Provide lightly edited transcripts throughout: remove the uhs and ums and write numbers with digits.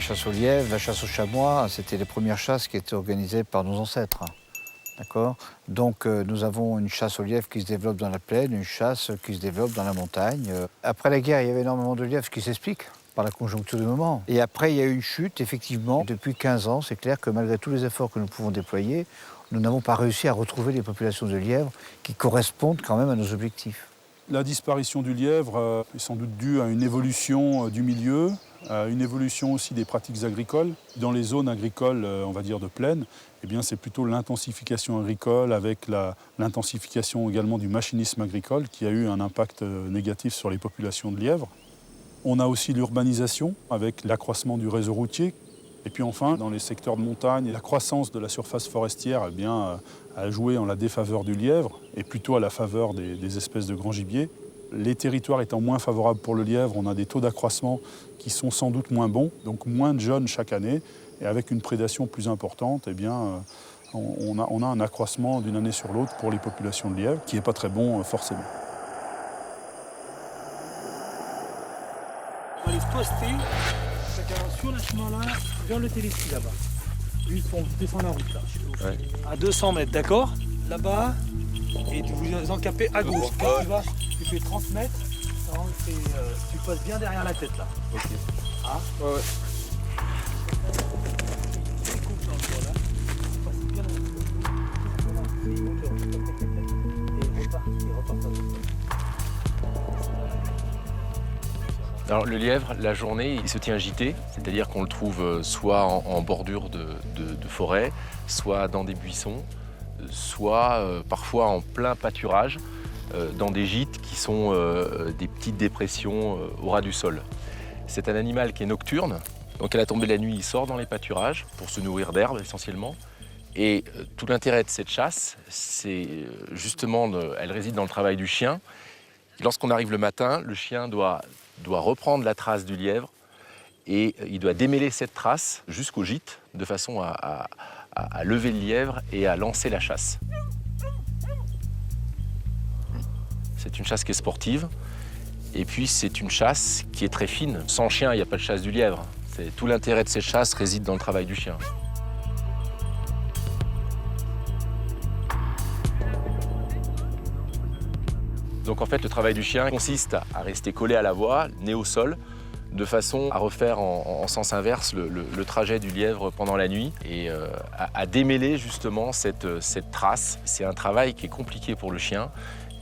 La chasse au lièvre, la chasse au chamois, c'était les premières chasses qui étaient organisées par nos ancêtres. D'accord ? Donc nous avons une chasse au lièvre qui se développe dans la plaine, une chasse qui se développe dans la montagne. Après la guerre, il y avait énormément de lièvres, ce qui s'explique par la conjoncture du moment. Et après, il y a eu une chute, effectivement. Depuis 15 ans, c'est clair que malgré tous les efforts que nous pouvons déployer, nous n'avons pas réussi à retrouver les populations de lièvres qui correspondent quand même à nos objectifs. La disparition du lièvre est sans doute due à une évolution du milieu, à une évolution aussi des pratiques agricoles. Dans les zones agricoles, on va dire de plaine, eh bien, c'est plutôt l'intensification agricole avec l'intensification également du machinisme agricole qui a eu un impact négatif sur les populations de lièvres. On a aussi l'urbanisation avec l'accroissement du réseau routier. Et puis enfin, dans les secteurs de montagne, la croissance de la surface forestière eh bien, a joué en la défaveur du lièvre et plutôt à la faveur des espèces de grand gibier. Les territoires étant moins favorables pour le lièvre, on a des taux d'accroissement qui sont sans doute moins bons, donc moins de jeunes chaque année. Et avec une prédation plus importante, eh bien, on a un accroissement d'une année sur l'autre pour les populations de lièvres, qui n'est pas très bon forcément. On va les poster chacun sur le chemin là, vers le téléski là-bas. Lui, on descend la route là, ouais. À 200 mètres, d'accord? Là-bas, et vous encapez à gauche. Quand tu vas, tu fais 30 mètres, tu passes bien derrière la tête là. Ok. Ah ouais, ouais. Alors le lièvre, la journée, il se tient gîté, c'est-à-dire qu'on le trouve soit en bordure de forêt, soit dans des buissons, soit parfois en plein pâturage, dans des gîtes qui sont des petites dépressions au ras du sol. C'est un animal qui est nocturne, donc à la tombée de la nuit, il sort dans les pâturages pour se nourrir d'herbe essentiellement. Et tout l'intérêt de cette chasse, c'est justement, elle réside dans le travail du chien. Lorsqu'on arrive le matin, le chien doit reprendre la trace du lièvre et il doit démêler cette trace jusqu'au gîte de façon à lever le lièvre et à lancer la chasse. C'est une chasse qui est sportive et puis c'est une chasse qui est très fine. Sans chien, il n'y a pas de chasse du lièvre. Tout l'intérêt de ces chasses réside dans le travail du chien. Donc en fait, le travail du chien consiste à rester collé à la voie, nez au sol, de façon à refaire en sens inverse le trajet du lièvre pendant la nuit et à démêler justement cette trace. C'est un travail qui est compliqué pour le chien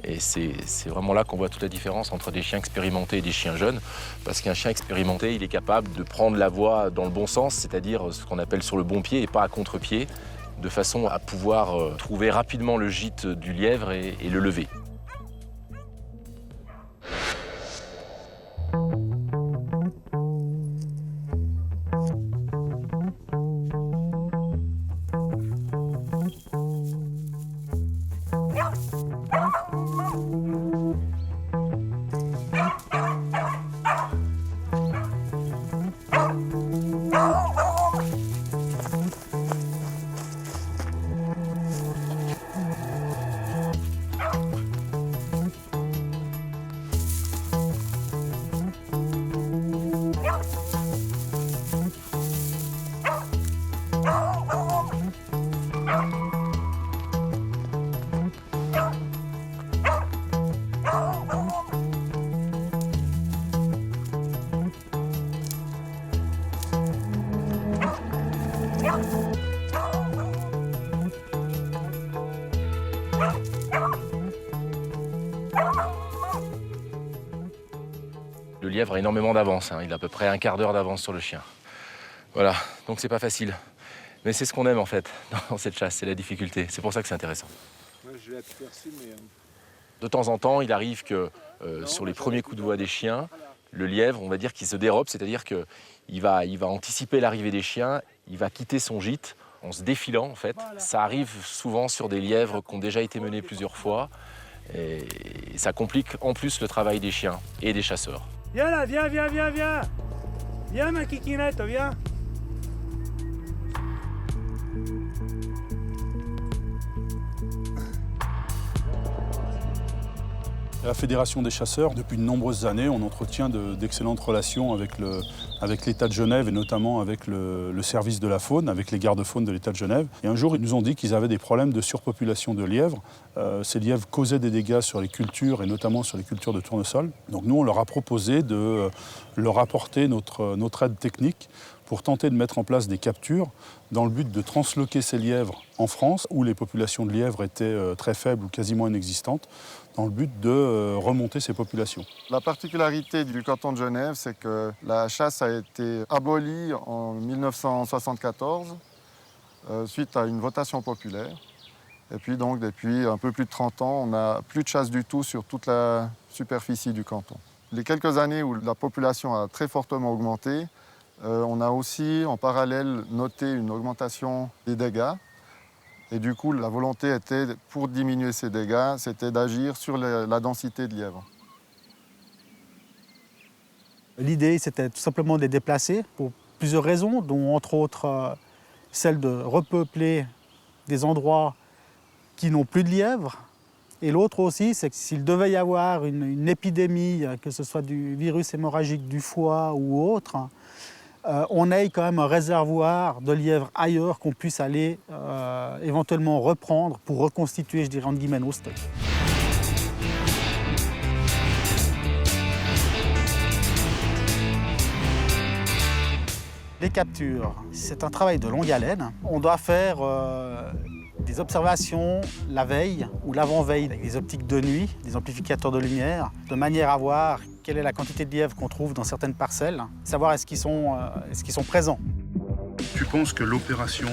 et c'est vraiment là qu'on voit toute la différence entre des chiens expérimentés et des chiens jeunes, parce qu'un chien expérimenté, il est capable de prendre la voie dans le bon sens, c'est-à-dire ce qu'on appelle sur le bon pied et pas à contre-pied, de façon à pouvoir trouver rapidement le gîte du lièvre et le lever. Le lièvre a énormément d'avance, il a à peu près un quart d'heure d'avance sur le chien. Voilà, donc c'est pas facile. Mais c'est ce qu'on aime en fait dans cette chasse, c'est la difficulté. C'est pour ça que c'est intéressant. Ouais, je l'ai aperçu, mais... De temps en temps, il arrive que sur les premiers coups de voix des chiens, le lièvre, on va dire qu'il se dérobe, c'est-à-dire qu'il va anticiper l'arrivée des chiens, il va quitter son gîte en se défilant en fait. Ça arrive souvent sur des lièvres qui ont déjà été menés plusieurs fois et ça complique en plus le travail des chiens et des chasseurs. Viens là, viens. Viens ma kikinette, viens. La Fédération des chasseurs, depuis de nombreuses années, on entretient d'excellentes relations avec avec l'État de Genève et notamment avec le service de la faune, avec les gardes-faunes de l'État de Genève. Et un jour, ils nous ont dit qu'ils avaient des problèmes de surpopulation de lièvres. Ces lièvres causaient des dégâts sur les cultures et notamment sur les cultures de tournesol. Donc nous, on leur a proposé de leur apporter notre aide technique pour tenter de mettre en place des captures dans le but de transloquer ces lièvres en France, où les populations de lièvres étaient très faibles ou quasiment inexistantes, dans le but de remonter ces populations. La particularité du canton de Genève, c'est que la chasse a été abolie en 1974 suite à une votation populaire. Et puis donc depuis un peu plus de 30 ans, on n'a plus de chasse du tout sur toute la superficie du canton. Les quelques années où la population a très fortement augmenté, on a aussi en parallèle noté une augmentation des dégâts. Et du coup, la volonté était, pour diminuer ces dégâts, c'était d'agir sur la densité de lièvres. L'idée, c'était tout simplement de les déplacer pour plusieurs raisons, dont entre autres celle de repeupler des endroits qui n'ont plus de lièvres. Et l'autre aussi, c'est que s'il devait y avoir une épidémie, que ce soit du virus hémorragique du foie ou autre, on ait quand même un réservoir de lièvres ailleurs qu'on puisse aller éventuellement reprendre pour reconstituer, je dirais, entre guillemets, nos stocks. Les captures, c'est un travail de longue haleine. On doit faire des observations la veille ou l'avant-veille avec des optiques de nuit, des amplificateurs de lumière, de manière à voir quelle est la quantité de lièvres qu'on trouve dans certaines parcelles, savoir est-ce qu'ils sont présents. Tu penses que l'opération,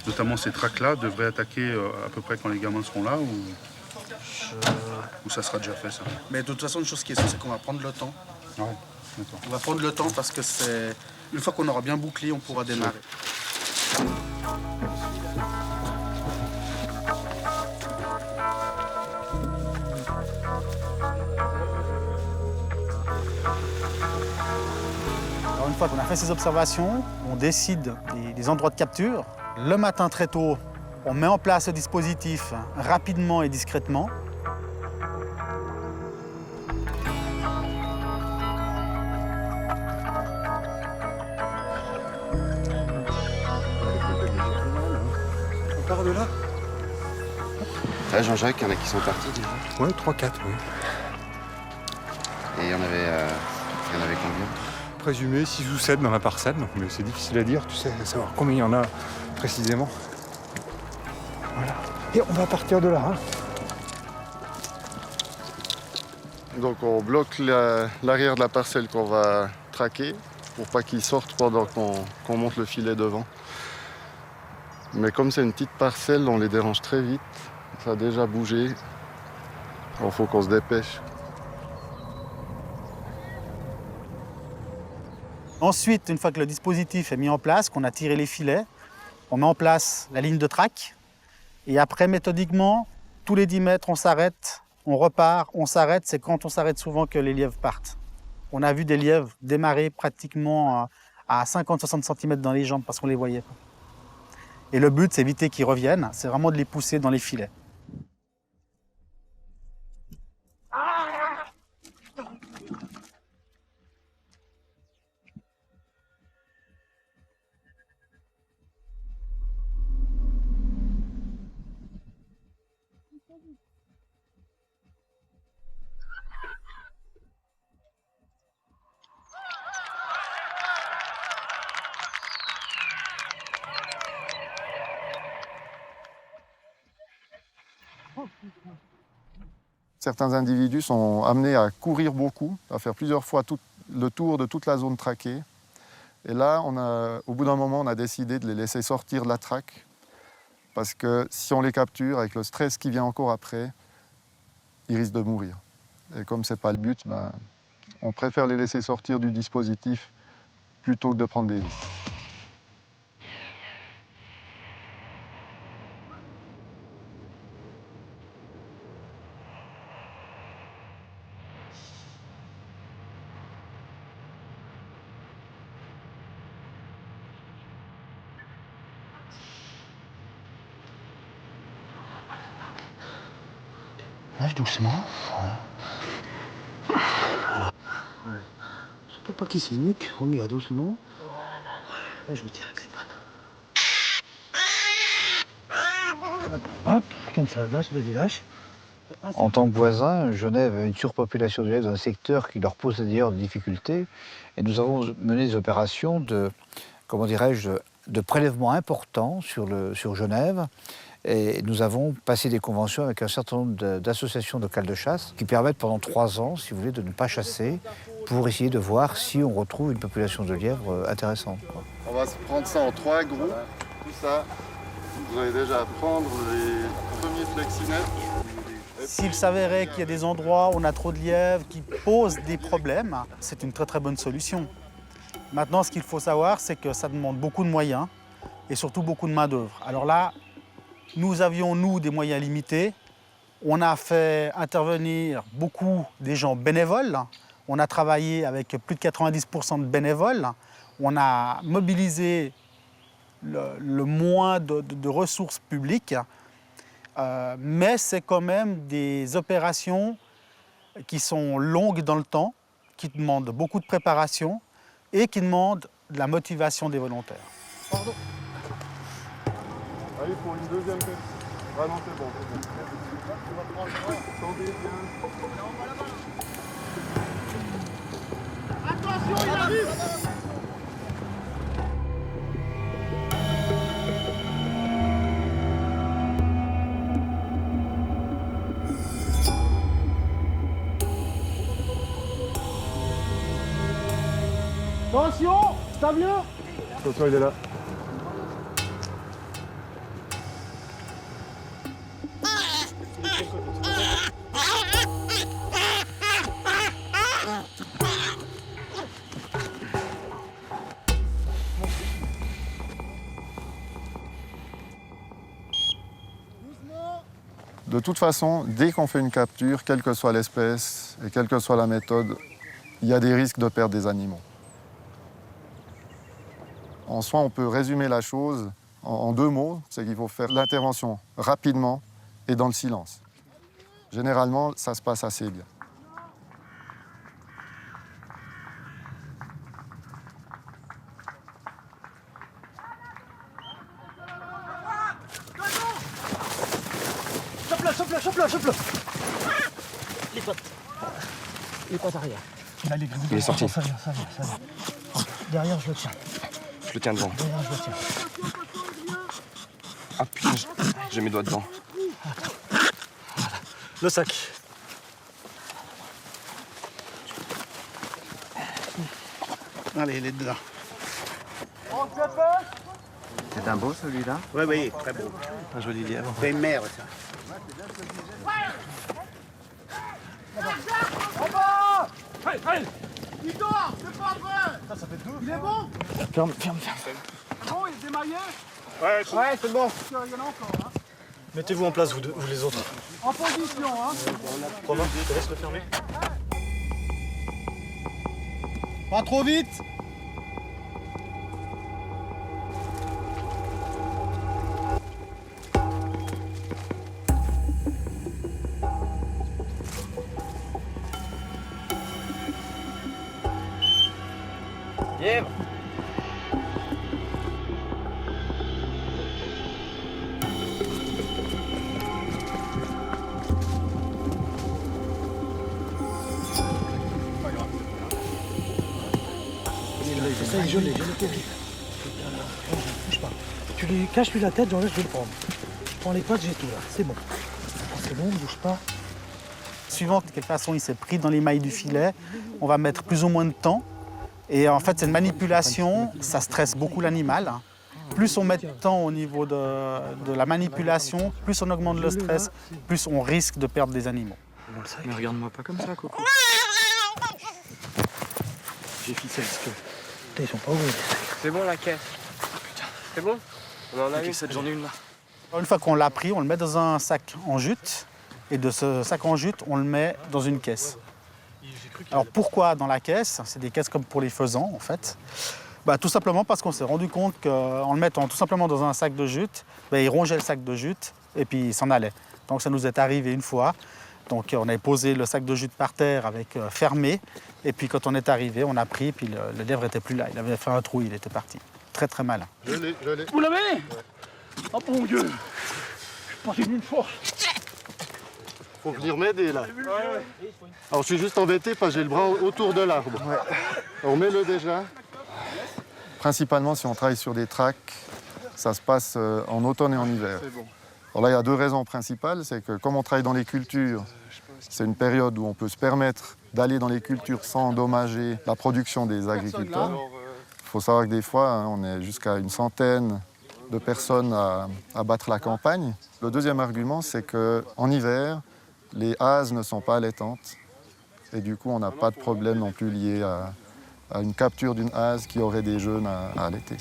notamment ces tracks-là, devrait attaquer à peu près quand les gamins seront là ou ça sera déjà fait ça? Mais de toute façon, une chose qui est sûre, c'est qu'on va prendre le temps. Ouais, d'accord. On va prendre le temps parce que c'est... Une fois qu'on aura bien bouclé, on pourra démarrer. Alors une fois qu'on a fait ces observations, on décide des endroits de capture. Le matin très tôt, on met en place le dispositif rapidement et discrètement. On part de là? Ouais, Jean-Jacques, il y en a qui sont partis déjà. Ouais, 3-4, oui. Et il y en avait combien? Présumé 6 ou 7 dans la parcelle, donc, mais c'est difficile à dire, tu sais, de savoir combien il y en a précisément. Voilà. Et on va partir de là. Hein. Donc on bloque l'arrière de la parcelle qu'on va traquer pour pas qu'ils sortent pendant qu'on monte le filet devant. Mais comme c'est une petite parcelle, on les dérange très vite. Ça a déjà bougé. Il faut qu'on se dépêche. Ensuite, une fois que le dispositif est mis en place, qu'on a tiré les filets, on met en place la ligne de traque. Et après, méthodiquement, tous les 10 mètres, on s'arrête, on repart, on s'arrête. C'est quand on s'arrête souvent que les lièvres partent. On a vu des lièvres démarrer pratiquement à 50-60 cm dans les jambes parce qu'on ne les voyait pas. Et le but, c'est éviter qu'ils reviennent, c'est vraiment de les pousser dans les filets. Certains individus sont amenés à courir beaucoup, à faire plusieurs fois le tour de toute la zone traquée. Et là, au bout d'un moment, on a décidé de les laisser sortir de la traque. Parce que si on les capture, avec le stress qui vient encore après, ils risquent de mourir. Et comme ce n'est pas le but, on préfère les laisser sortir du dispositif plutôt que de prendre des risques. Nage doucement. Faut pas qu'il s'inique, on y va doucement. Là, je vous dirais que c'est pas. Hop, comme ça, lâche, vas-y, lâche. En tant que voisin, Genève a une surpopulation de lièvres dans un secteur qui leur pose d'ailleurs des difficultés. Et nous avons mené des opérations de, comment dirais-je, de prélèvement important sur Genève. Et nous avons passé des conventions avec un certain nombre d'associations locales de chasse qui permettent pendant 3 ans, si vous voulez, de ne pas chasser pour essayer de voir si on retrouve une population de lièvres intéressante, quoi. On va se prendre ça en 3 groupes. Tout ça, vous allez déjà prendre les premiers flexinettes. S'il s'avérait qu'il y a des endroits où on a trop de lièvres qui posent des problèmes, c'est une très très bonne solution. Maintenant, ce qu'il faut savoir, c'est que ça demande beaucoup de moyens et surtout beaucoup de main-d'œuvre. Alors là, nous avions, nous, des moyens limités. On a fait intervenir beaucoup des gens bénévoles. On a travaillé avec plus de 90% de bénévoles. On a mobilisé le moins de ressources publiques. Mais c'est quand même des opérations qui sont longues dans le temps, qui demandent beaucoup de préparation et qui demandent de la motivation des volontaires. Pardon. Allez, pour une deuxième pêche. Ah non, c'est bon. Attendez bien. Attention, il arrive! Attention, ça vient. Toto, il est là. De toute façon, dès qu'on fait une capture, quelle que soit l'espèce et quelle que soit la méthode, il y a des risques de perdre des animaux. En soi, on peut résumer la chose en 2 mots, c'est qu'il faut faire l'intervention rapidement et dans le silence. Généralement, ça se passe assez bien. Chope-le. Les pattes arrière. Là, les grilles. Il est sorti. Ça vient. Derrière, je le tiens. Je le tiens devant. Derrière, je le tiens. Ah putain, j'ai mes doigts dedans. Voilà. Le sac. Allez, il est dedans. C'est un beau celui-là? Oui, très beau. Un joli lièvre. C'est une merde, ça. Allez. Il dort, c'est pas vrai! Ça fait 2. Il est bon? Ferme. Bon, il est démaillé? Ouais, c'est bon. Il y en a encore, hein? Mettez-vous en place, vous les autres. En position, hein? Romain, je te laisse le fermer. Pas trop vite! Lièvre! Ça, je l'ai terrible. Bouge pas. Tu lui caches-lui la tête, je vais le prendre. Je prends les pattes, j'ai tout là. C'est bon. C'est bon, bouge pas. Suivant de quelle façon il s'est pris dans les mailles du filet, on va mettre plus ou moins de temps. Et en fait, cette manipulation, ça stresse beaucoup l'animal. Plus on met de temps au niveau de la manipulation, plus on augmente le stress, plus on risque de perdre des animaux. Mais regarde-moi pas comme ça, Coco. J'ai ficelle ce que. Putain, ils sont pas ouverts. C'est bon la caisse. C'est bon? On en a eu cette journée, une là. Une fois qu'on l'a pris, on le met dans un sac en jute. Et de ce sac en jute, on le met dans une caisse. Alors pourquoi dans la caisse? C'est des caisses comme pour les faisans, en fait. Tout simplement parce qu'on s'est rendu compte qu'en le mettant tout simplement dans un sac de jute, il rongeait le sac de jute et puis il s'en allait. Donc ça nous est arrivé une fois Donc on avait posé le sac de jute par terre avec fermé. Et puis quand on est arrivé, on a pris, puis le lièvre n'était plus là. Il avait fait un trou, il était parti. Très très malin. Je l'ai. Vous l'avez? Oh mon Dieu! Je suis parti d'une force. Faut venir m'aider là. Alors je suis juste embêté parce que j'ai le bras autour de l'arbre. On met le déjà. Principalement, si on travaille sur des tracks, ça se passe en automne et en hiver. Alors là, il y a deux raisons principales. C'est que comme on travaille dans les cultures, c'est une période où on peut se permettre d'aller dans les cultures sans endommager la production des agriculteurs. Il faut savoir que des fois, on est jusqu'à une centaine de personnes à battre la campagne. Le deuxième argument, c'est qu'en hiver, les hases ne sont pas allaitantes. Et du coup, on n'a pas de problème non plus lié à une capture d'une hase qui aurait des jeunes à allaiter.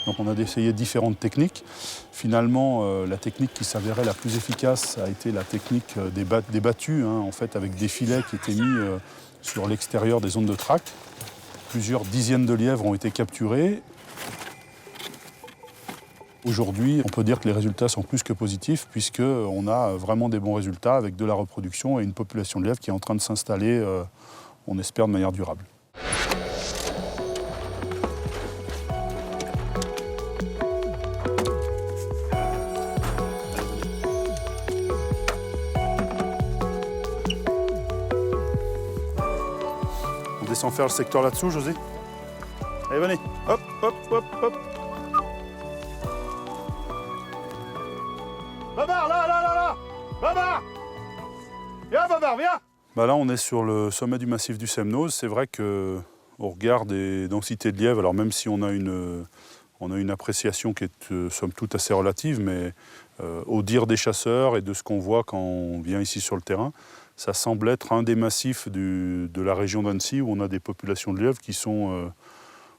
Donc on a essayé différentes techniques. Finalement, la technique qui s'avérait la plus efficace a été la technique des battues, en fait, avec des filets qui étaient mis sur l'extérieur des zones de traque. Plusieurs dizaines de lièvres ont été capturés. Aujourd'hui, on peut dire que les résultats sont plus que positifs puisqu'on a vraiment des bons résultats avec de la reproduction et une population de lièvres qui est en train de s'installer, on espère, de manière durable. On descend faire le secteur là-dessous, José. Allez, venez. Hop, hop, hop, hop. Babar, là. Babar. Viens, Babar, viens. Là, on est sur le sommet du massif du Semnoz. C'est vrai qu'au regard des densités de lièvres, alors même si on a une appréciation qui est somme toute assez relative, mais au dire des chasseurs et de ce qu'on voit quand on vient ici sur le terrain, ça semble être un des massifs de la région d'Annecy où on a des populations de lièvres qui sont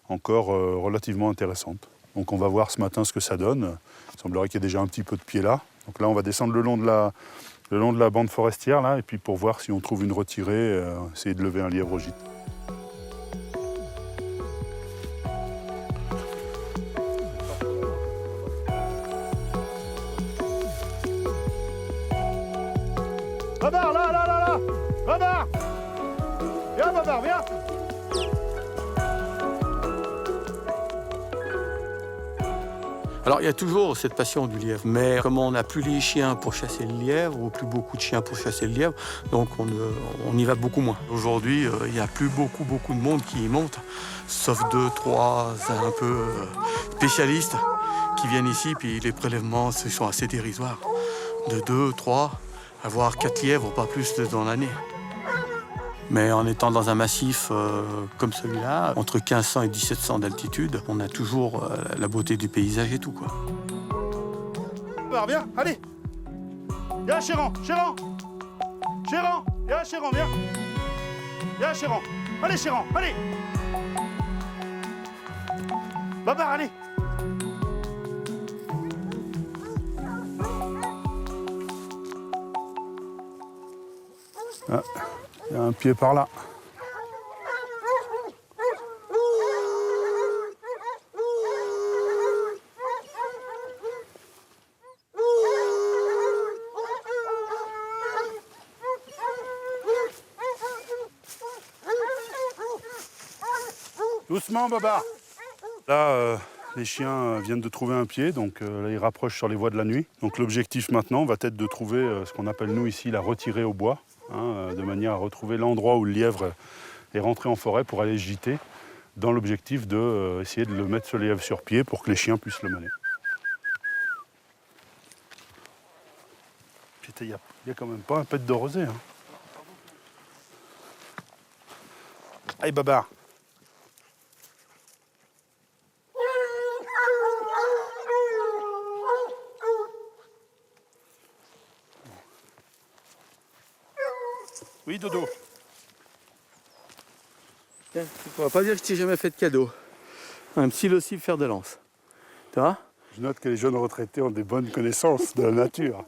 encore relativement intéressantes. Donc on va voir ce matin ce que ça donne. Il semblerait qu'il y ait déjà un petit peu de pied là. Donc là, on va descendre le long de la bande forestière, là, et puis pour voir si on trouve une retirée, essayer de lever un lièvre au gîte. Babar, là. Babar. Viens, Babar, viens. Alors il y a toujours cette passion du lièvre, mais comme on n'a plus les chiens pour chasser le lièvre, ou plus beaucoup de chiens pour chasser le lièvre, donc on y va beaucoup moins. Aujourd'hui, il n'y a plus beaucoup de monde qui y monte, sauf 2, 3 un peu spécialistes qui viennent ici, puis les prélèvements sont assez dérisoires. De 2, 3, à voire 4 lièvres, pas plus dans l'année. Mais en étant dans un massif comme celui-là, entre 1500 et 1700 d'altitude, on a toujours la beauté du paysage et tout, quoi. Viens, allez. Viens, Chéran. Viens, Chéran, viens. Viens, Chéran. Allez, Chéran, allez. Babar, allez. Ah, il y a un pied par là. Doucement, Babar. Là, les chiens viennent de trouver un pied, donc là, ils rapprochent sur les voies de la nuit. Donc l'objectif maintenant va être de trouver ce qu'on appelle nous ici la retirée au bois, de manière à retrouver l'endroit où le lièvre est rentré en forêt pour aller gîter, dans l'objectif d'essayer de le mettre ce lièvre sur pied pour que les chiens puissent le mener. Il n'y a quand même pas un pet de rosée. Allez, Babar. Oui, Dodo. Tiens, tu ne pourras pas dire que je t'ai jamais fait de cadeau. Un psilocybe fer de lance. Tu vois ? Je note que les jeunes retraités ont des bonnes connaissances de la nature.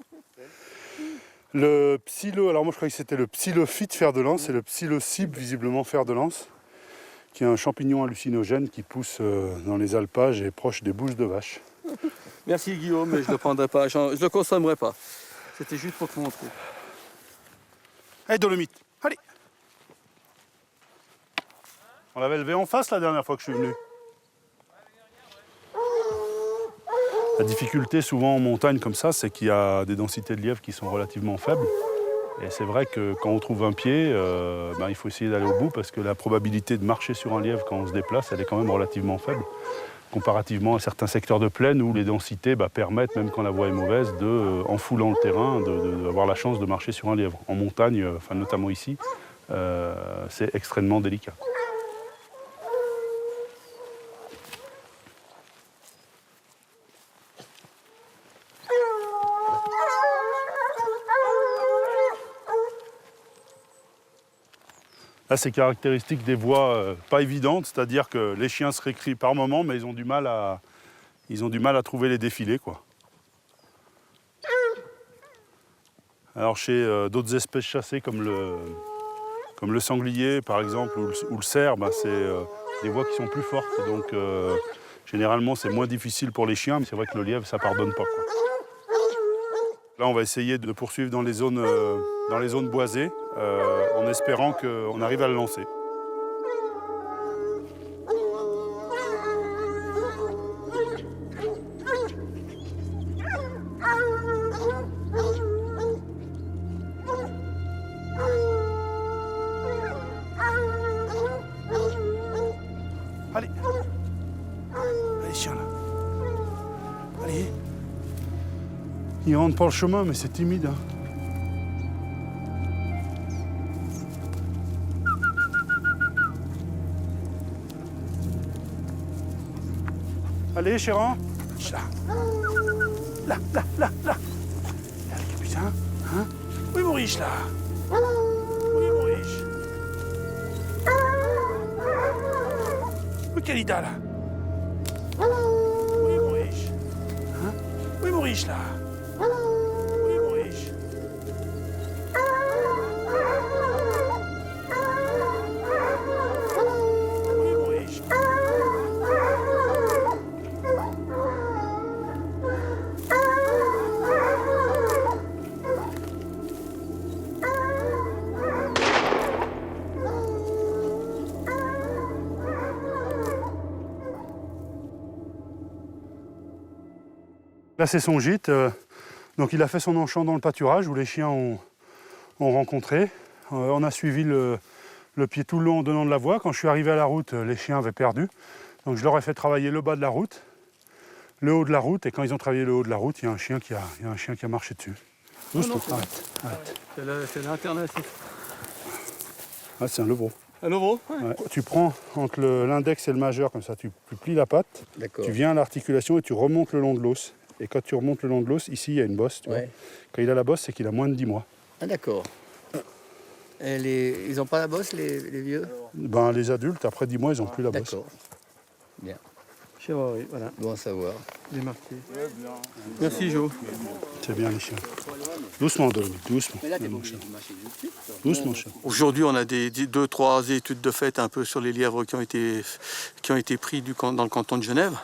Le psylo, alors moi je croyais que c'était le psilophyte fer de lance, c'est le psilocybe visiblement fer de lance, qui est un champignon hallucinogène qui pousse dans les alpages et proche des bouches de vache. Merci Guillaume, mais je ne le prendrai pas, je ne le consommerai pas. C'était juste pour te montrer. Allez, Dolomite, allez. On l'avait levé en face la dernière fois que je suis venu. La difficulté souvent en montagne comme ça, c'est qu'il y a des densités de lièvre qui sont relativement faibles. Et c'est vrai que quand on trouve un pied, il faut essayer d'aller au bout parce que la probabilité de marcher sur un lièvre quand on se déplace, elle est quand même relativement faible. Comparativement à certains secteurs de plaine où les densités permettent, même quand la voie est mauvaise, en foulant le terrain, d'avoir la chance de marcher sur un lièvre. En montagne, notamment ici, c'est extrêmement délicat. Là, c'est caractéristique des voies pas évidentes, c'est-à-dire que les chiens se récrient par moments, mais ils ont du mal à trouver les défilés, quoi. Alors chez d'autres espèces chassées comme le sanglier, par exemple, ou le cerf, c'est des voies qui sont plus fortes. Donc généralement, c'est moins difficile pour les chiens, mais c'est vrai que le lièvre, ça pardonne pas, quoi. Là, on va essayer de poursuivre dans les zones boisées, en espérant qu'on arrive à le lancer. Allez, allez, chien là. Allez. Il rentre par le chemin, mais c'est timide. Hein. Allez, Chéran. Là. Allez, putain. Hein? Oui, Maurice, là. Oui, Maurice. Oui, Kalida, là. Oui, Maurice. Hein? Oui, Maurice, là. Oui, Maurice. Oui, Maurice. Là, c'est son gîte. Donc, il a fait son enchant dans le pâturage où les chiens ont rencontré. On a suivi le pied tout le long en donnant de la voie. Quand je suis arrivé à la route, les chiens avaient perdu. Donc, je leur ai fait travailler le bas de la route, le haut de la route. Et quand ils ont travaillé le haut de la route, il y a un chien qui a marché dessus. Doucement, arrête. C'est l'alternative. Ah, c'est un levreau. Un levreau? Ouais. Tu prends entre l'index et le majeur, comme ça, tu plies la patte. Tu viens à l'articulation et tu remontes le long de l'os. Et quand tu remontes le long de l'os, ici, il y a une bosse. Tu vois. Quand il a la bosse, c'est qu'il a moins de 10 mois. Ah, d'accord. Ils n'ont pas la bosse, les vieux? Les adultes, après 10 mois, ils n'ont plus la bosse. D'accord. Bien. Oui, voilà. Bon à savoir. Bien marqué. Merci, Jo. C'est bien, les chiens. Doucement, Dominique, doucement. Doucement, chien. Aujourd'hui, on a 2-3 études de fait un peu sur les lièvres qui ont été pris dans le canton de Genève.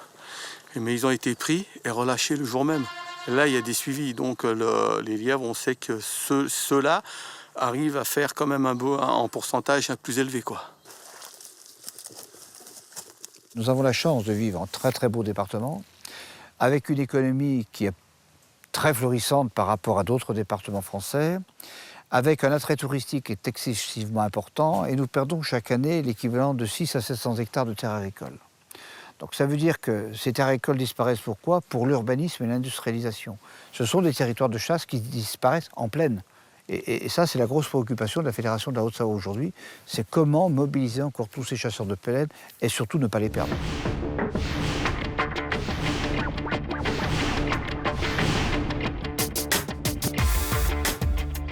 Mais ils ont été pris et relâchés le jour même. Et là, il y a des suivis. Donc, les lièvres, on sait que ceux-là arrivent à faire quand même en pourcentage plus élevé, quoi. Nous avons la chance de vivre en très très beau département, avec une économie qui est très florissante par rapport à d'autres départements français, avec un attrait touristique qui est excessivement important, et nous perdons chaque année l'équivalent de 600 à 700 hectares de terres agricoles. Donc ça veut dire que ces terres agricoles disparaissent pourquoi? Pour l'urbanisme et l'industrialisation. Ce sont des territoires de chasse qui disparaissent en plaine. Et ça, c'est la grosse préoccupation de la Fédération de la Haute-Savoie aujourd'hui, c'est comment mobiliser encore tous ces chasseurs de plaine et surtout ne pas les perdre.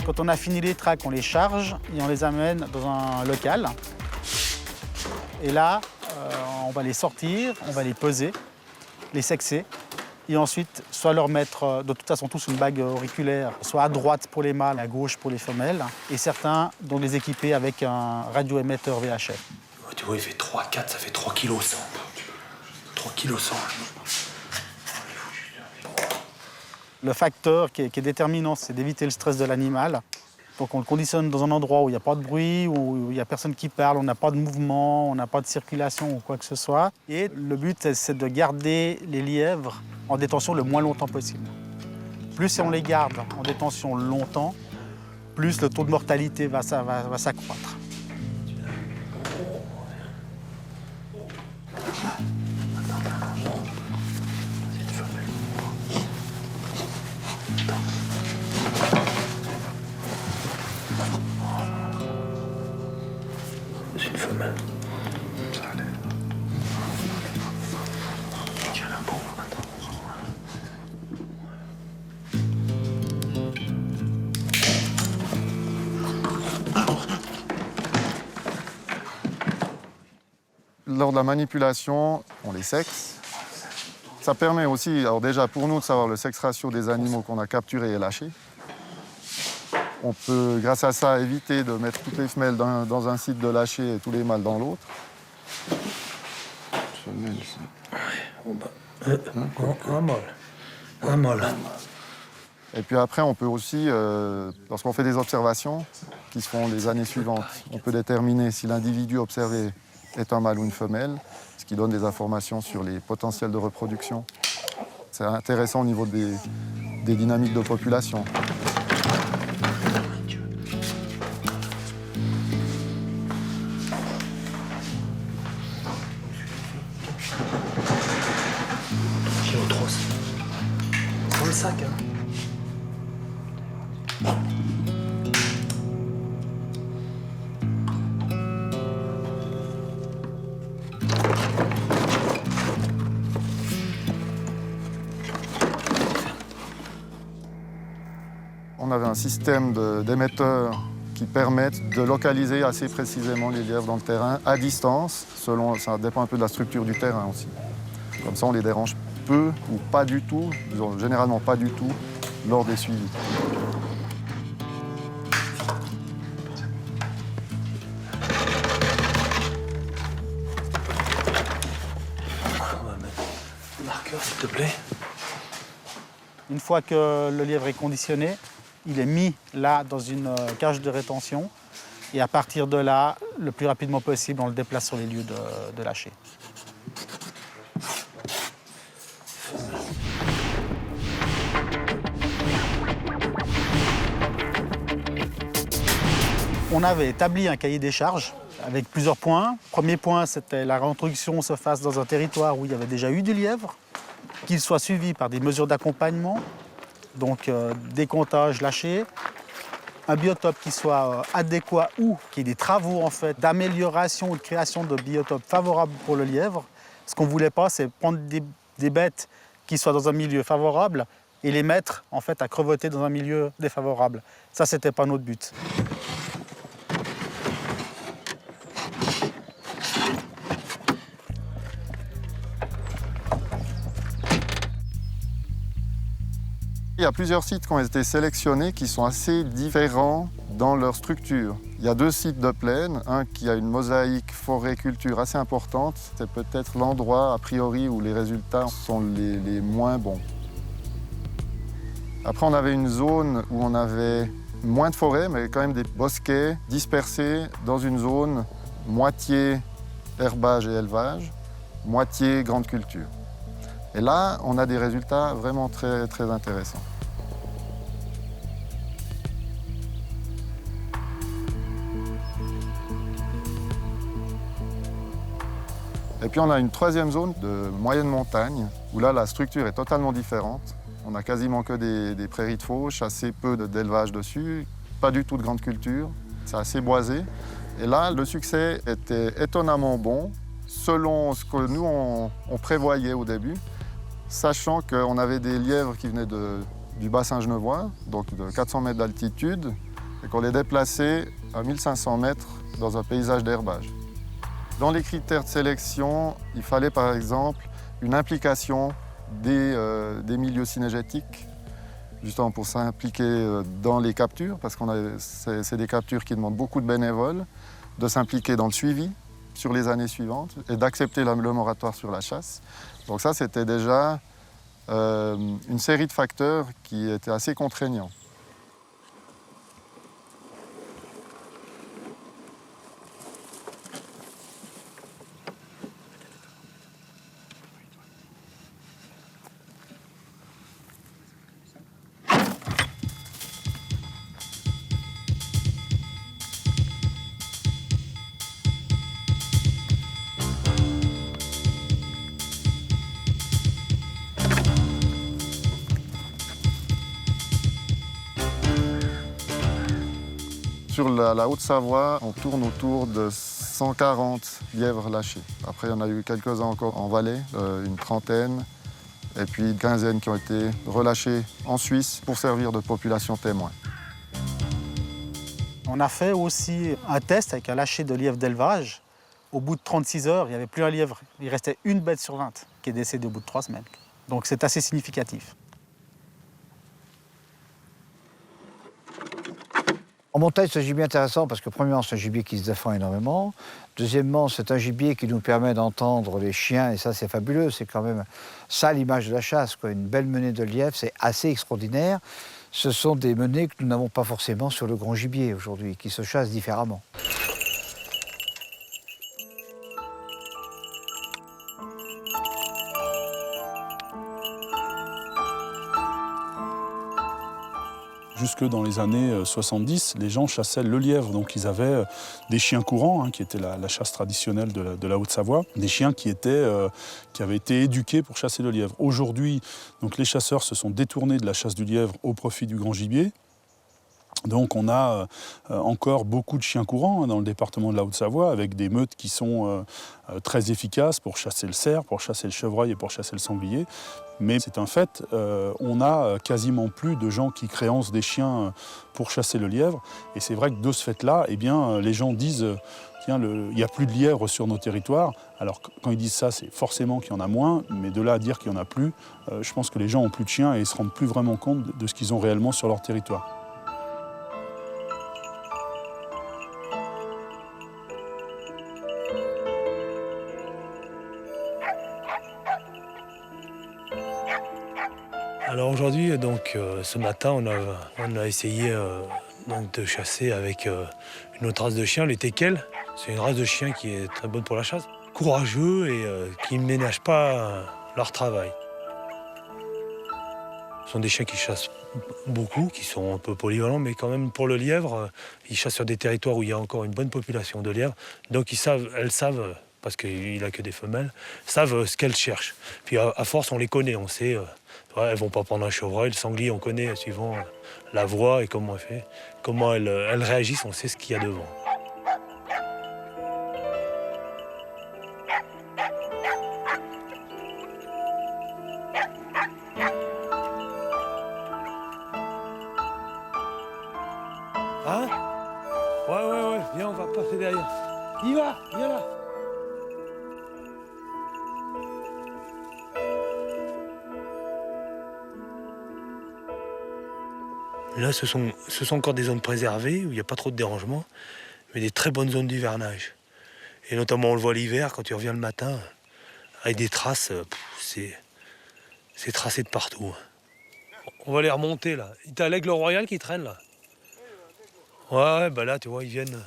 Quand on a fini les tracks, on les charge et on les amène dans un local. Et là, on va les sortir, on va les peser, les sexer Et ensuite, soit leur mettre de toute façon tous une bague auriculaire, soit à droite pour les mâles, à gauche pour les femelles. Et certains dont les équiper avec un radioémetteur VHF. Tu vois, il fait 3, 4, ça fait 3 kg 100. 3 kg 100. Le facteur qui est déterminant, c'est d'éviter le stress de l'animal. Donc on le conditionne dans un endroit où il n'y a pas de bruit, où il n'y a personne qui parle, on n'a pas de mouvement, on n'a pas de circulation ou quoi que ce soit. Et le but, c'est de garder les lièvres en détention le moins longtemps possible. Plus on les garde en détention longtemps, plus le taux de mortalité va s'accroître. C'est une femelle. Ça allait. Tiens la bombe, Lors de la manipulation, on les sexe. Ça permet aussi, alors déjà pour nous, de savoir le sexe ratio des animaux qu'on a capturés et lâchés. On peut, grâce à ça, éviter de mettre toutes les femelles dans un site de lâcher et tous les mâles dans l'autre. Femelle, ça. Ouais, un mâle. Et puis après, on peut aussi, lorsqu'on fait des observations qui se font les années suivantes, on peut déterminer si l'individu observé est un mâle ou une femelle, ce qui donne des informations sur les potentiels de reproduction. C'est intéressant au niveau des dynamiques de population. Dans le sac, hein. On avait un système d'émetteurs qui permettent de localiser assez précisément les lièvres dans le terrain, à distance, ça dépend un peu de la structure du terrain aussi. Comme ça, on les dérange peu ou pas du tout, généralement pas du tout, lors des suivis. Marqueur, s'il te plaît. Une fois que le lièvre est conditionné, il est mis là dans une cage de rétention. Et à partir de là, le plus rapidement possible, on le déplace sur les lieux de lâcher. On avait établi un cahier des charges avec plusieurs points. Premier point, c'était la réintroduction se fasse dans un territoire où il y avait déjà eu du lièvre, qu'il soit suivi par des mesures d'accompagnement, donc décomptage lâché, un biotope qui soit adéquat ou qu'il y ait des travaux en fait, d'amélioration ou de création de biotopes favorables pour le lièvre. Ce qu'on ne voulait pas, c'est prendre des bêtes qui soient dans un milieu favorable et les mettre en fait, à crevetter dans un milieu défavorable. Ça, ce n'était pas notre but. Il y a plusieurs sites qui ont été sélectionnés qui sont assez différents dans leur structure. Il y a 2 sites de plaine, un qui a une mosaïque forêt-culture assez importante. C'est peut-être l'endroit, a priori, où les résultats sont les moins bons. Après, on avait une zone où on avait moins de forêt, mais quand même des bosquets dispersés dans une zone moitié herbage et élevage, moitié grande culture. Et là, on a des résultats vraiment très, très intéressants. Et puis on a une 3e zone de moyenne montagne, où là, la structure est totalement différente. On n'a quasiment que des prairies de fauche, assez peu d'élevage dessus, pas du tout de grande culture, c'est assez boisé. Et là, le succès était étonnamment bon, selon ce que nous, on prévoyait au début, sachant qu'on avait des lièvres qui venaient du bassin genevois, donc de 400 mètres d'altitude, et qu'on les déplaçait à 1500 mètres dans un paysage d'herbage. Dans les critères de sélection, il fallait par exemple une implication des milieux synergétiques, justement pour s'impliquer dans les captures, parce que c'est des captures qui demandent beaucoup de bénévoles, de s'impliquer dans le suivi sur les années suivantes et d'accepter le moratoire sur la chasse. Donc ça, c'était déjà une série de facteurs qui étaient assez contraignants. Sur la Haute-Savoie, on tourne autour de 140 lièvres lâchés. Après, il y en a eu quelques-uns encore en Valais, une trentaine, et puis une quinzaine qui ont été relâchés en Suisse pour servir de population témoin. On a fait aussi un test avec un lâcher de lièvre d'élevage. Au bout de 36 heures, il n'y avait plus un lièvre. Il restait une bête sur 20 qui est décédée au bout de 3 semaines. Donc c'est assez significatif. En montagne, c'est un gibier intéressant parce que, premièrement, c'est un gibier qui se défend énormément. Deuxièmement, c'est un gibier qui nous permet d'entendre les chiens, et ça, c'est fabuleux. C'est quand même ça l'image de la chasse, quoi. Une belle menée de lièvre, c'est assez extraordinaire. Ce sont des menées que nous n'avons pas forcément sur le grand gibier aujourd'hui, qui se chassent différemment. Jusque dans les années 70, les gens chassaient le lièvre. Donc ils avaient des chiens courants, qui était la chasse traditionnelle de la Haute-Savoie, des chiens qui avaient été éduqués pour chasser le lièvre. Aujourd'hui, donc, les chasseurs se sont détournés de la chasse du lièvre au profit du grand gibier. Donc on a encore beaucoup de chiens courants dans le département de la Haute-Savoie, avec des meutes qui sont très efficaces pour chasser le cerf, pour chasser le chevreuil et pour chasser le sanglier. Mais c'est un fait, on n'a quasiment plus de gens qui créancent des chiens pour chasser le lièvre. Et c'est vrai que de ce fait-là, eh bien, les gens disent tiens, il n'y a plus de lièvre sur nos territoires. Alors quand ils disent ça, c'est forcément qu'il y en a moins, mais de là à dire qu'il n'y en a plus, je pense que les gens n'ont plus de chiens et ne se rendent plus vraiment compte de ce qu'ils ont réellement sur leur territoire. Alors aujourd'hui, donc, ce matin, on a essayé donc, de chasser avec une autre race de chien, les teckels. C'est une race de chien qui est très bonne pour la chasse. Courageux et qui ne ménagent pas leur travail. Ce sont des chiens qui chassent beaucoup, qui sont un peu polyvalents, mais quand même pour le lièvre, ils chassent sur des territoires où il y a encore une bonne population de lièvres. Donc elles savent, parce qu'il n'a que des femelles, savent ce qu'elles cherchent. Puis à force, on les connaît, on sait. Elles ne vont pas prendre un chevreuil, le sanglier, on connaît suivant la voix et comment elle fait, comment elles réagissent, on sait ce qu'il y a devant. Hein? Ouais, viens, on va passer derrière. Y va, viens là. Là, ce sont encore des zones préservées où il n'y a pas trop de dérangement, mais des très bonnes zones d'hivernage. Et notamment, on le voit l'hiver, quand tu reviens le matin, avec des traces, c'est tracé de partout. On va les remonter, là. T'as l'aigle royal qui traîne, là. Ouais, bah là, tu vois, ils viennent.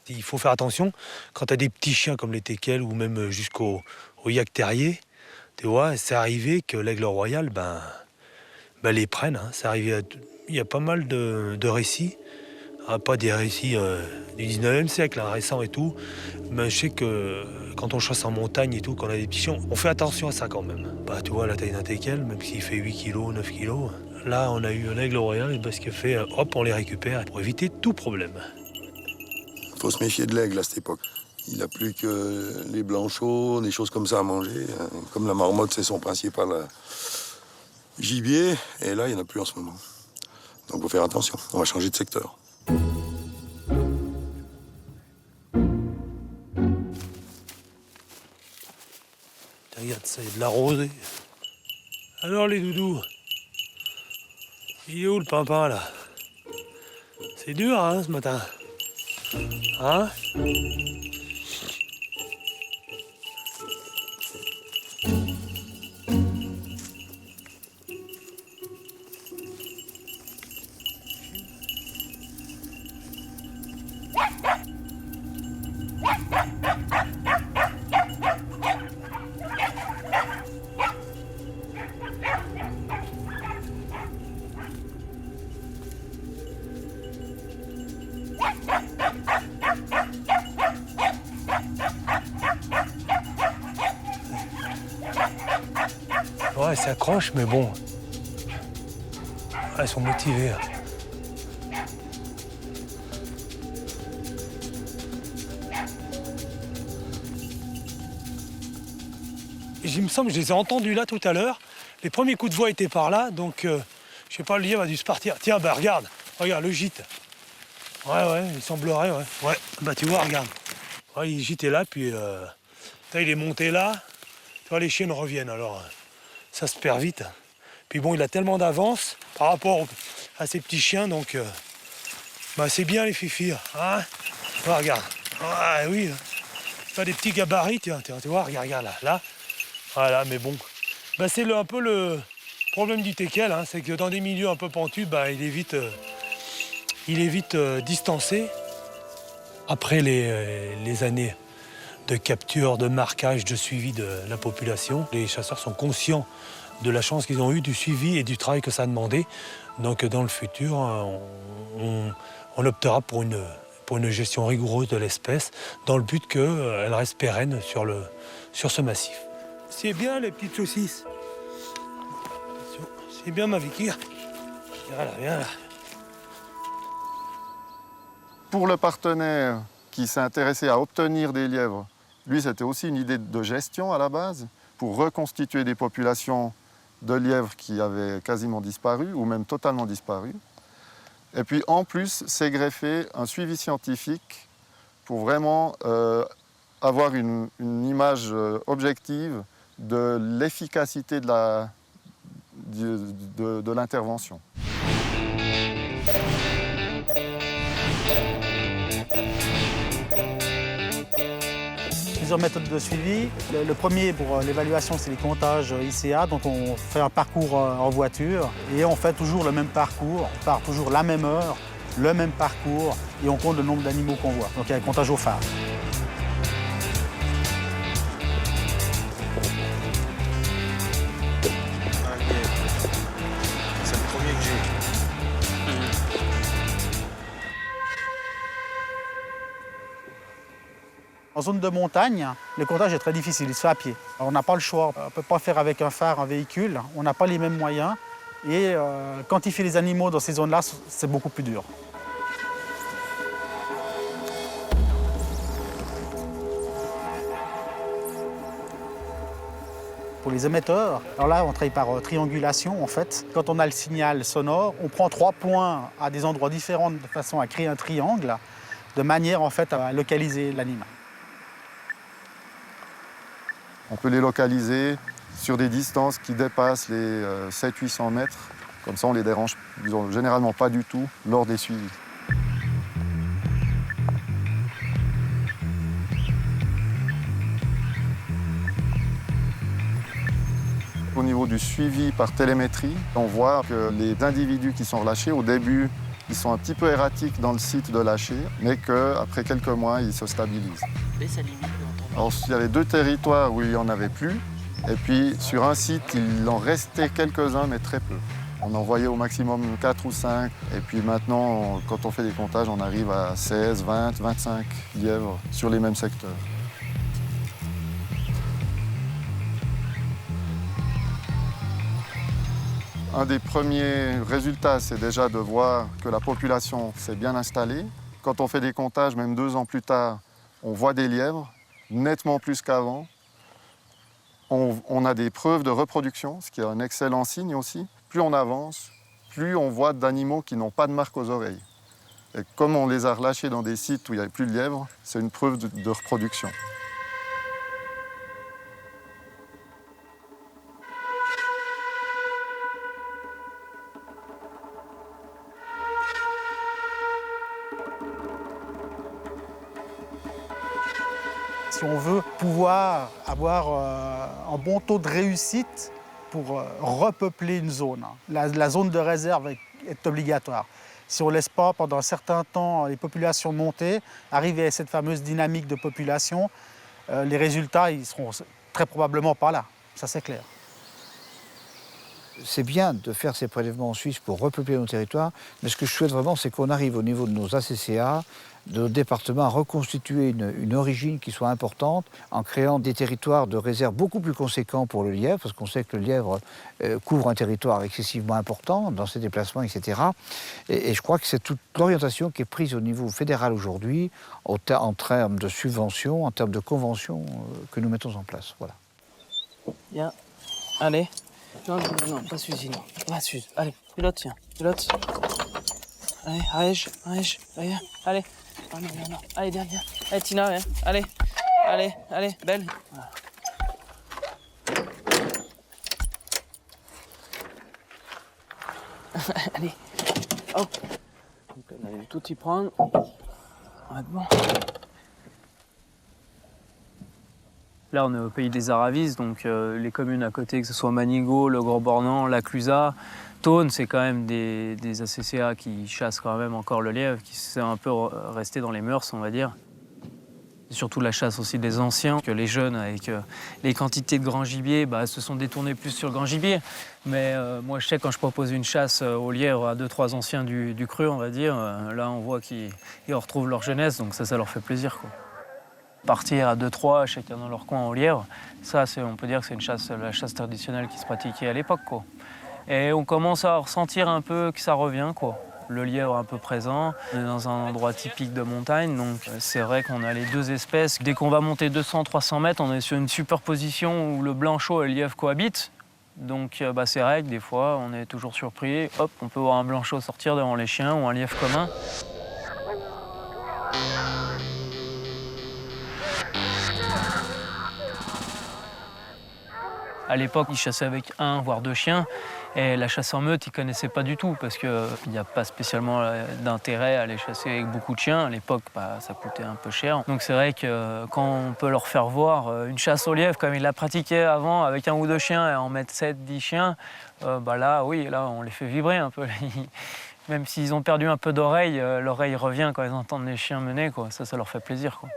Il faut faire attention, quand tu as des petits chiens comme les teckels ou même jusqu'au yak terrier, tu vois, c'est arrivé que l'aigle royal, les prennent. C'est arrivé. Il y a pas mal de récits, pas des récits du 19e siècle, récents et tout, mais je sais que quand on chasse en montagne et tout, quand on a des petits chiens, on fait attention à ça quand même. Tu vois la taille d'un teckel, même s'il fait 8 kg, 9 kg, là on a eu un aigle royal et ce qu'il fait, hop, on les récupère pour éviter tout problème. Il faut se méfier de l'aigle à cette époque. Il n'a plus que les blanchots, des choses comme ça à manger. Comme la marmotte, c'est son principal gibier, et là, il n'y en a plus en ce moment. Donc, il faut faire attention. On va changer de secteur. Regarde c'est de la rosée. Alors les doudous, il est où le pimpin là? C'est dur hein ce matin. Hein? Ouais, elles s'accrochent, mais bon. Elles sont motivées. Il me semble que je les ai entendus là tout à l'heure. Les premiers coups de voix étaient par là, donc je sais pas, le lièvre a dû se partir. Tiens, bah regarde le gîte. Ouais, il semblerait, ouais. Ouais, bah tu vois, regarde. Ouais, il gîtait là, puis il est monté là. Tu vois, les chiennes reviennent, alors ça se perd vite. Puis bon, il a tellement d'avance par rapport à ces petits chiens, donc bah c'est bien les fifis, hein. Ouais, regarde. Ouais, oui. Pas des petits gabarits, tiens, tu vois, regarde là. Voilà, mais bon. Bah, c'est un peu le problème du teckel, hein, c'est que dans des milieux un peu pentus, bah, il est vite distancé. Après les années de capture, de marquage, de suivi de la population, les chasseurs sont conscients de la chance qu'ils ont eue, du suivi et du travail que ça a demandé. Donc dans le futur, on optera pour une gestion rigoureuse de l'espèce, dans le but qu'elle reste pérenne sur ce massif. C'est bien les petites saucisses. C'est bien ma Vicky. Viens là. Pour le partenaire qui s'est intéressé à obtenir des lièvres, lui, c'était aussi une idée de gestion à la base, pour reconstituer des populations de lièvres qui avaient quasiment disparu, ou même totalement disparu. Et puis, en plus, s'est greffé un suivi scientifique pour vraiment avoir une image objective de l'efficacité de l'intervention. Plusieurs méthodes de suivi. Le premier pour l'évaluation, c'est les comptages ICA. Donc on fait un parcours en voiture et on fait toujours le même parcours. On part toujours la même heure, le même parcours et on compte le nombre d'animaux qu'on voit. Donc il y a un comptage au phare. C'est le premier que j'ai. En zone de montagne, le comptage est très difficile, il se fait à pied. On n'a pas le choix, on ne peut pas faire avec un phare, un véhicule, on n'a pas les mêmes moyens. Et quantifier les animaux dans ces zones-là, c'est beaucoup plus dur. Pour les émetteurs, alors là, on travaille par triangulation, en fait. Quand on a le signal sonore, on prend 3 points à des endroits différents de façon à créer un triangle, de manière, en fait, à localiser l'animal. On peut les localiser sur des distances qui dépassent les 700-800 mètres. Comme ça, on les dérange généralement pas du tout lors des suivis. Au niveau du suivi par télémétrie, on voit que les individus qui sont relâchés, au début, ils sont un petit peu erratiques dans le site de lâcher, mais qu'après quelques mois, ils se stabilisent. Alors, il y avait 2 territoires où il n'y en avait plus, et puis sur un site, il en restait quelques-uns, mais très peu. On en voyait au maximum 4 ou 5, et puis maintenant, quand on fait des comptages, on arrive à 16, 20, 25 lièvres sur les mêmes secteurs. Un des premiers résultats, c'est déjà de voir que la population s'est bien installée. Quand on fait des comptages, même 2 ans plus tard, on voit des lièvres, nettement plus qu'avant. On a des preuves de reproduction, ce qui est un excellent signe aussi. Plus on avance, plus on voit d'animaux qui n'ont pas de marque aux oreilles. Et comme on les a relâchés dans des sites où il n'y avait plus de lièvres, c'est une preuve de reproduction. si on veut pouvoir avoir un bon taux de réussite pour repeupler une zone. La zone de réserve est obligatoire. Si on ne laisse pas pendant un certain temps les populations monter, arriver à cette fameuse dynamique de population, les résultats ils seront très probablement pas là, ça c'est clair. C'est bien de faire ces prélèvements en Suisse pour repeupler nos territoires, mais ce que je souhaite vraiment, c'est qu'on arrive au niveau de nos ACCA, de nos départements, à reconstituer une origine qui soit importante, en créant des territoires de réserve beaucoup plus conséquents pour le lièvre, parce qu'on sait que le lièvre couvre un territoire excessivement important dans ses déplacements, etc. Et je crois que c'est toute l'orientation qui est prise au niveau fédéral aujourd'hui, en termes de subventions, en termes de conventions que nous mettons en place. Voilà. Bien, allez. Non, pas Suzy, non. Pas Suzy. Allez, pilote, tiens, pilote. Allez, allez. Oh, non. Allez, viens. Allez, Tina, viens. Allez, belle. Voilà. Allez, hop. Donc, on allait tout y prendre. Ouais, bon. Là, on est au pays des Aravis, donc les communes à côté, que ce soit Manigot, Le Gros-Bornand, La Clusaz, Thônes, c'est quand même des ACCA qui chassent quand même encore le lièvre, qui sont un peu restés dans les mœurs, on va dire. Et surtout la chasse aussi des anciens, que les jeunes, avec les quantités de grand gibier, se sont détournés plus sur le grand gibier. Mais moi, je sais, quand je propose une chasse au lièvre à 2-3 anciens du cru, on va dire, là, on voit qu'ils retrouvent leur jeunesse, donc ça leur fait plaisir, quoi. Partir à 2-3, chacun dans leur coin au lièvre, ça, on peut dire que c'est la chasse traditionnelle qui se pratiquait à l'époque, quoi. Et on commence à ressentir un peu que ça revient, quoi. Le lièvre un peu présent, on est dans un endroit typique de montagne, donc c'est vrai qu'on a les deux espèces. Dès qu'on va monter 200-300 mètres, on est sur une superposition où le blanchot et le lièvre cohabitent. Donc c'est vrai que des fois, on est toujours surpris. Hop, on peut voir un blanchot sortir devant les chiens ou un lièvre commun. À l'époque, ils chassaient avec 1 voire 2 chiens. Et la chasse en meute, ils ne connaissaient pas du tout parce qu'il n'y a pas spécialement d'intérêt à aller chasser avec beaucoup de chiens. À l'époque, ça coûtait un peu cher. Donc c'est vrai que quand on peut leur faire voir une chasse au lièvre comme ils la pratiquaient avant avec 1 ou 2 chiens et en mettre 7-10 chiens, là, on les fait vibrer un peu. Même s'ils ont perdu un peu d'oreille, l'oreille revient quand ils entendent les chiens mener, quoi. Ça leur fait plaisir, quoi.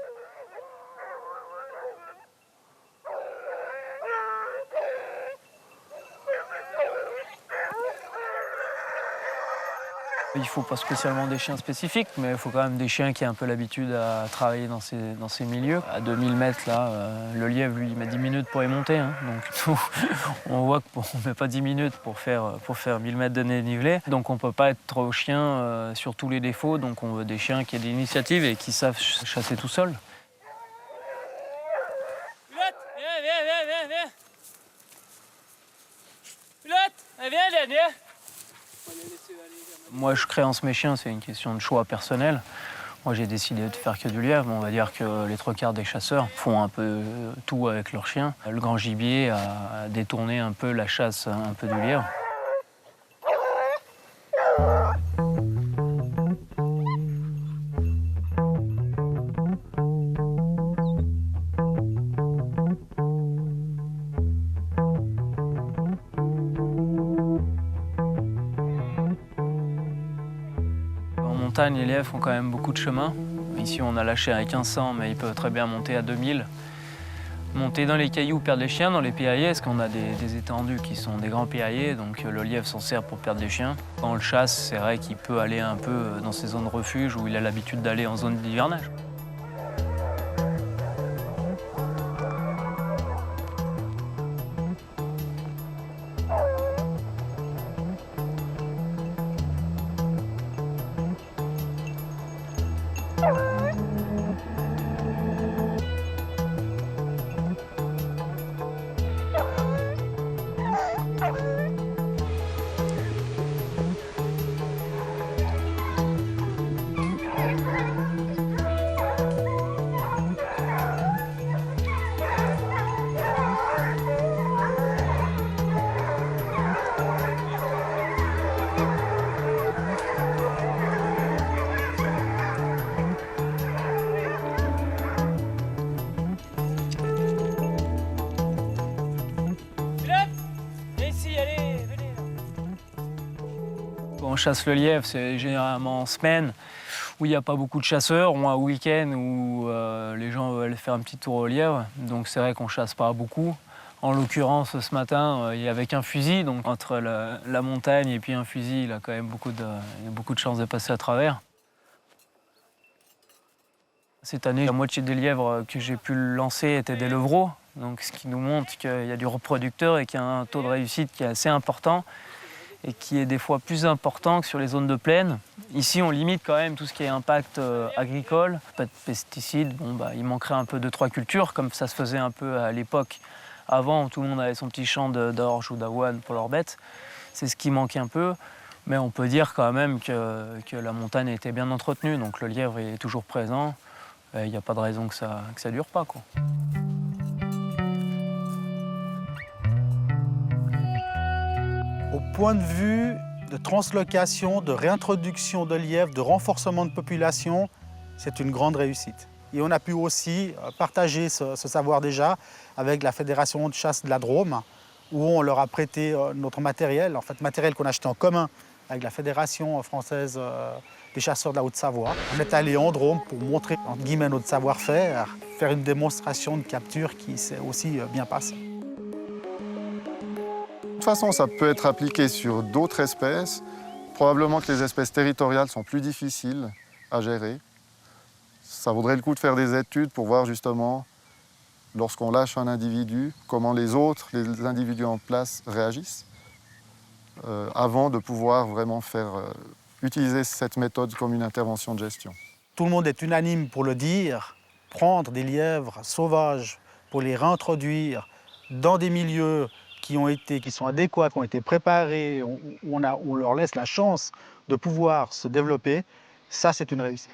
Il ne faut pas spécialement des chiens spécifiques, mais il faut quand même des chiens qui aient un peu l'habitude à travailler dans ces milieux. À 2000 mètres, là, le lièvre, lui, il met 10 minutes pour y monter. Hein. Donc on voit qu'on ne met pas 10 minutes pour faire 1000 mètres de dénivelé. Donc on ne peut pas être trop chien sur tous les défauts. Donc on veut des chiens qui aient de l'initiative et qui savent chasser tout seuls. Pilote, viens. Pilote, viens. Moi, je créance mes chiens, c'est une question de choix personnel. Moi, j'ai décidé de faire que du lièvre. On va dire que les 3/4 des chasseurs font un peu tout avec leurs chiens. Le grand gibier a détourné un peu la chasse un peu du lièvre. Les lièvres font quand même beaucoup de chemin. Ici, on a lâché à 1500, mais ils peuvent très bien monter à 2000. Monter dans les cailloux, perdre les chiens, dans les piaillers, parce qu'on a des étendues qui sont des grands piaillers, donc le lièvre s'en sert pour perdre des chiens. Quand on le chasse, c'est vrai qu'il peut aller un peu dans ces zones refuge où il a l'habitude d'aller en zone d'hivernage. On chasse le lièvre, c'est généralement en semaine, où il n'y a pas beaucoup de chasseurs, ou un week-end où les gens veulent faire un petit tour au lièvre. Donc c'est vrai qu'on chasse pas beaucoup. En l'occurrence, ce matin, il y avait qu'un fusil, donc entre la montagne et puis un fusil, il a quand même beaucoup de chances de passer à travers. Cette année, la moitié des lièvres que j'ai pu lancer étaient des levreaux, donc ce qui nous montre qu'il y a du reproducteur et qu'il y a un taux de réussite qui est assez important et qui est des fois plus important que sur les zones de plaine. Ici, on limite quand même tout ce qui est impact agricole, pas de pesticides. Bon, il manquerait un peu de 2-3 cultures, comme ça se faisait un peu à l'époque. Avant, tout le monde avait son petit champ d'orge ou d'avoine pour leurs bêtes. C'est ce qui manquait un peu. Mais on peut dire quand même que la montagne a été bien entretenue, donc le lièvre est toujours présent. Il n'y a pas de raison que ça ne dure pas, quoi. Au point de vue de translocation, de réintroduction de lièvres, de renforcement de population, c'est une grande réussite. Et on a pu aussi partager ce savoir déjà avec la Fédération de chasse de la Drôme, où on leur a prêté notre matériel, en fait matériel qu'on a acheté en commun avec la Fédération française des chasseurs de la Haute-Savoie. On est allé en Drôme pour montrer entre guillemets notre savoir-faire, faire une démonstration de capture qui s'est aussi bien passée. De toute façon, ça peut être appliqué sur d'autres espèces. Probablement que les espèces territoriales sont plus difficiles à gérer. Ça vaudrait le coup de faire des études pour voir justement, lorsqu'on lâche un individu, comment les individus en place réagissent, avant de pouvoir vraiment utiliser cette méthode comme une intervention de gestion. Tout le monde est unanime pour le dire, prendre des lièvres sauvages pour les réintroduire dans des milieux qui sont adéquats, qui ont été préparés, où on leur laisse la chance de pouvoir se développer, ça c'est une réussite.